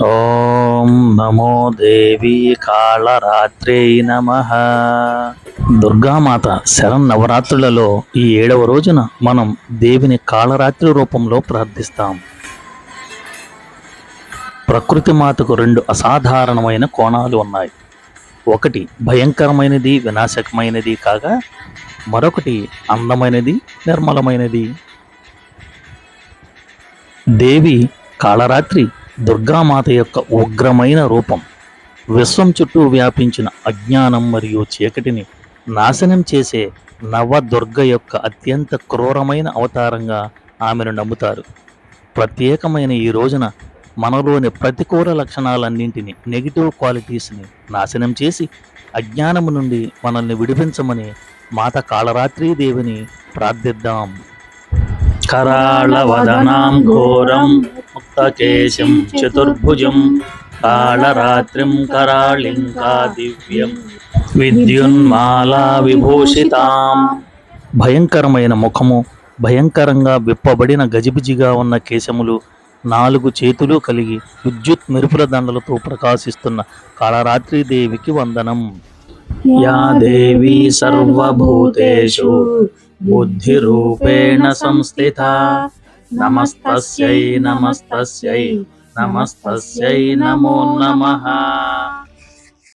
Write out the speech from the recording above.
ఓం నమో దేవి కాళరాత్రే నమః. దుర్గామాత శరన్నవరాత్రులలో ఈ 7వ రోజున మనం దేవిని కాళరాత్రి రూపంలో ప్రార్థిస్తాం. ప్రకృతి మాతకు 2 అసాధారణమైన కోణాలు ఉన్నాయి. ఒకటి భయంకరమైనది, వినాశకమైనది కాగా మరొకటి అందమైనది, నిర్మలమైనది. దేవి కాళరాత్రి దుర్గామాత యొక్క ఉగ్రమైన రూపం. విశ్వం చుట్టూ వ్యాపించిన అజ్ఞానం మరియు చీకటిని నాశనం చేసే నవదుర్గ యొక్క అత్యంత క్రూరమైన అవతారంగా ఆమెను నమ్ముతారు. ప్రత్యేకమైన ఈ రోజున మనలోని ప్రతికూల లక్షణాలన్నింటినీ, నెగిటివ్ క్వాలిటీస్ని నాశనం చేసి అజ్ఞానము నుండి మనల్ని విడిపించమని మాత కాళరాత్రీ దేవిని ప్రార్థిద్దాం. कराळवदनां घोरं मुक्तकेशं चतुर्भुजं कालरात्रिं कराళింకా దివ్యం విద్యున్మాలా విభూషితాం. భయంకరమైన ముఖము, భయంకరంగా విప్పబడిన గజిబిజిగా ఉన్న కేశములు, 4 చేతులు కలిగి విద్యుత్ మెరుపుల దండలతో ప్రకాశిస్తున్న కాళరాత్రీ దేవికి వందనం. యా దేవీ సర్వభూతేషు బుద్ధిరూపేణ సంస్థితా నమస్తస్యై నమస్తస్యై నమస్తస్యై నమో నమః.